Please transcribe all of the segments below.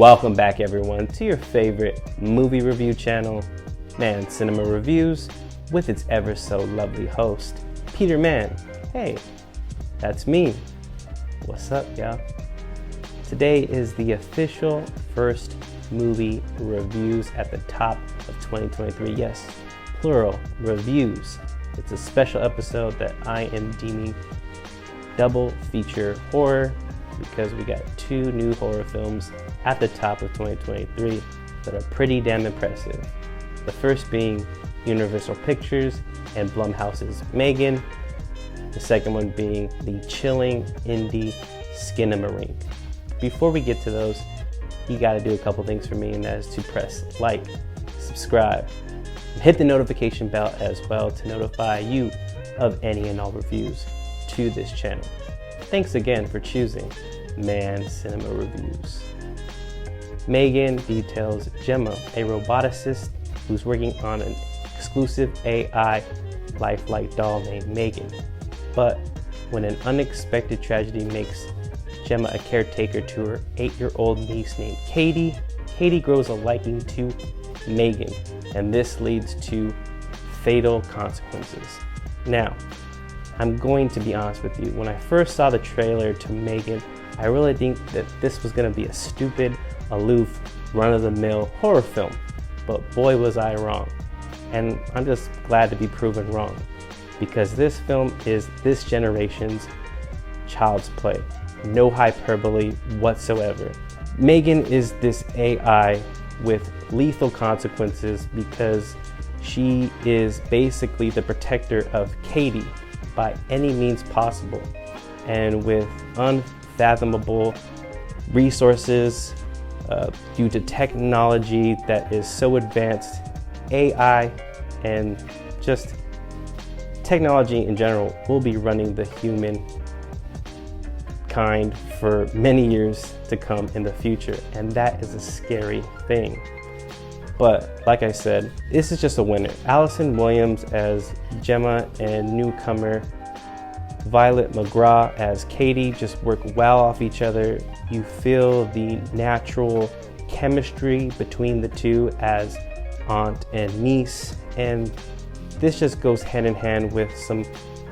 Welcome back everyone to your favorite movie review channel, Man Cinema Reviews, with its ever so lovely host, Peter Mann. Hey, that's me. What's up, y'all? Today is the official first movie reviews at the top of 2023. Yes, plural, reviews. It's a special episode that I am deeming double feature horror because we got two new horror films at the top of 2023 that are pretty damn impressive. The first being Universal Pictures and Blumhouse's M3GAN. The second one being the chilling indie Skinamarink. Before we get to those, you gotta do a couple things for me, and that is to press like, subscribe, and hit the notification bell as well to notify you of any and all reviews to this channel. Thanks again for choosing Man Cinema Reviews. M3GAN details Gemma, a roboticist who's working on an exclusive AI lifelike doll named M3GAN. But when an unexpected tragedy makes Gemma a caretaker to her 8-year-old niece named Katie, Katie grows a liking to M3GAN, and this leads to fatal consequences. Now, I'm going to be honest with you, when I first saw the trailer to M3GAN, I really think that this was going to be a stupid, aloof, run-of-the-mill horror film, but boy was I wrong. And I'm just glad to be proven wrong, because this film is this generation's child's play. No hyperbole whatsoever. M3GAN is this AI with lethal consequences because she is basically the protector of Katie by any means possible, and with unfathomable resources due to technology that is so advanced, AI and just technology in general will be running the human kind for many years to come in the future, and that is a scary thing. But like I said, this is just a winner. Allison Williams as Gemma and newcomer Violet McGraw as Katie just work well off each other. You feel the natural chemistry between the two as aunt and niece, and this just goes hand in hand with some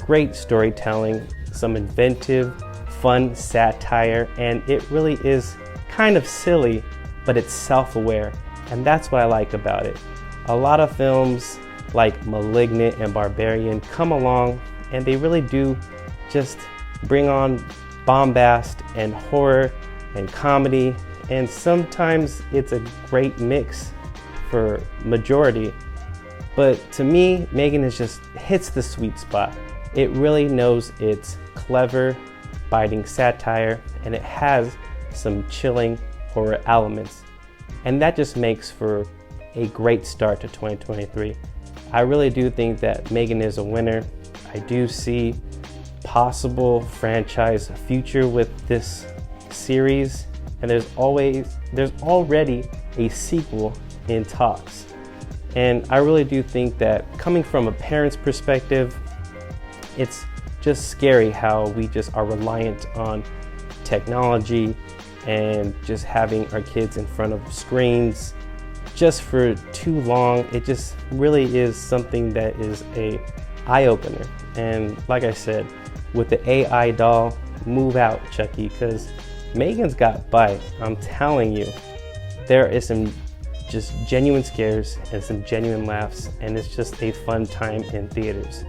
great storytelling, some inventive, fun satire, and it really is kind of silly, but it's self-aware, and that's what I like about it. A lot of films like Malignant and Barbarian come along and they really do just bring on bombast and horror and comedy, and sometimes it's a great mix for majority. But to me, M3GAN is just hits the sweet spot. It really knows it's clever, biting satire, and it has some chilling horror elements. And that just makes for a great start to 2023. I really do think that M3GAN is a winner. I do see possible franchise future with this series, and there's already a sequel in talks. And I really do think that coming from a parent's perspective, it's just scary how we just are reliant on technology and just having our kids in front of screens just for too long. It just really is something that is a eye-opener. And like I said, with the AI doll, move out, Chucky, because M3GAN's got bite. I'm telling you, there is some just genuine scares and some genuine laughs, and it's just a fun time in theaters.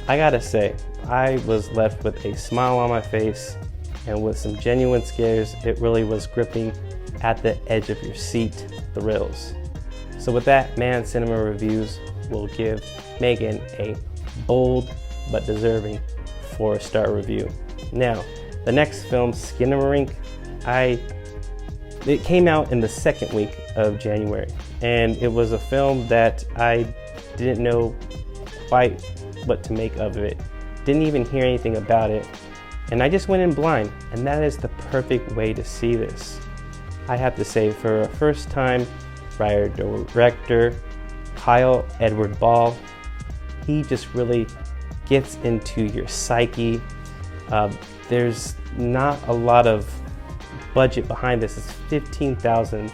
I gotta say, I was left with a smile on my face and with some genuine scares. It really was gripping at the edge of your seat thrills. So with that, Man Cinema Reviews will give M3GAN a bold but deserving 4-star review. Now, the next film, Skinamarink, it came out in the second week of January, and it was a film that I didn't know quite what to make of it. Didn't even hear anything about it, and I just went in blind, and that is the perfect way to see this. I have to say, for a first-time writer-director, Kyle Edward Ball, he just really gets into your psyche. There's not a lot of budget behind this is $15,000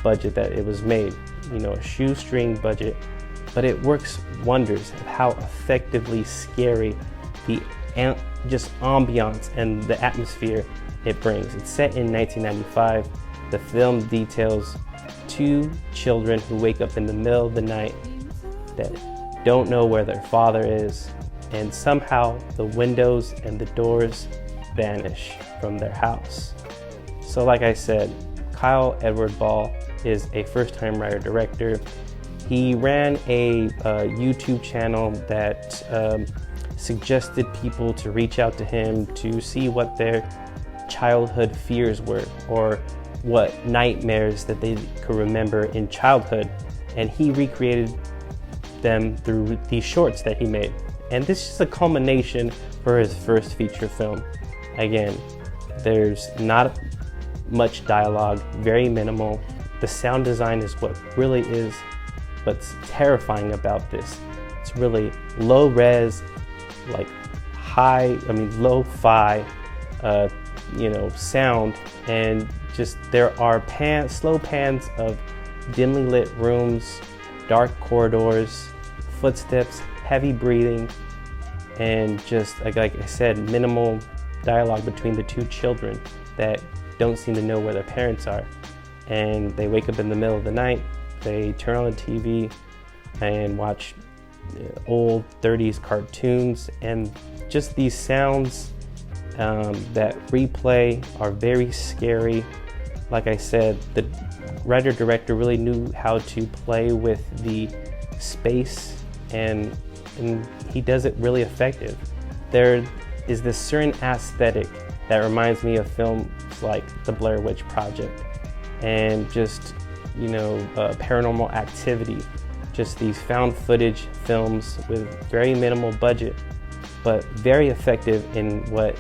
budget that it was made, a shoestring budget, but it works wonders of how effectively scary the just ambiance and the atmosphere it brings. It's set in 1995. The film details two children who wake up in the middle of the night that don't know where their father is, and somehow the windows and the doors vanish from their house. So like I said, Kyle Edward Ball is a first-time writer-director. He ran a YouTube channel that suggested people to reach out to him to see what their childhood fears were, or what nightmares that they could remember in childhood. And he recreated them through these shorts that he made. And this is a culmination for his first feature film. Again, there's not much dialogue, very minimal. The sound design is what really is what's terrifying about this. It's really low res, like lo-fi, sound, and just there are slow pans of dimly lit rooms, dark corridors, footsteps, heavy breathing, and just like I said, minimal dialogue between the two children that don't seem to know where their parents are. And they wake up in the middle of the night, they turn on the TV and watch old 30s cartoons, and just these sounds that replay are very scary. Like I said, the writer-director really knew how to play with the space, and he does it really effective. There is this certain aesthetic that reminds me of films like The Blair Witch Project and just, Paranormal Activity, just these found footage films with very minimal budget, but very effective in what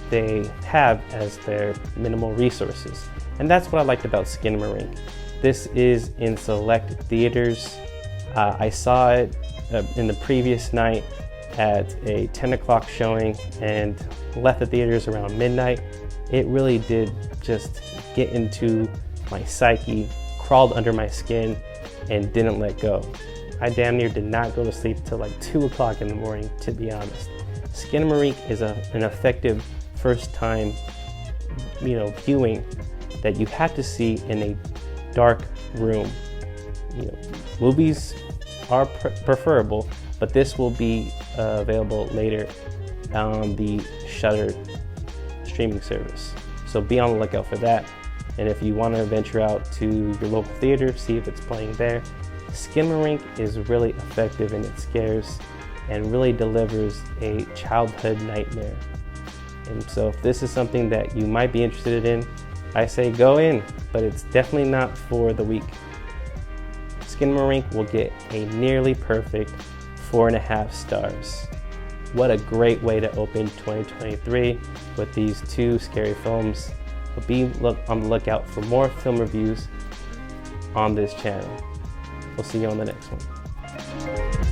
they have as their minimal resources. And that's what I liked about Skinamarink. This is in select theaters. I saw it in the previous night at a 10 o'clock showing and left the theaters around midnight. It really did just get into my psyche, crawled under my skin, and didn't let go. I damn near did not go to sleep until like 2 o'clock in the morning, to be honest. Skinamarink is an effective first time, viewing that you have to see in a dark room. Movies are preferable, but this will be available later on the Shudder streaming service. So be on the lookout for that. And if you want to venture out to your local theater, see if it's playing there. Skinamarink is really effective in its scares and really delivers a childhood nightmare. And so if this is something that you might be interested in, I say go in, but it's definitely not for the weak. Skinamarink will get a nearly perfect 4.5 stars. What a great way to open 2023 with these two scary films. But be on the lookout for more film reviews on this channel. We'll see you on the next one.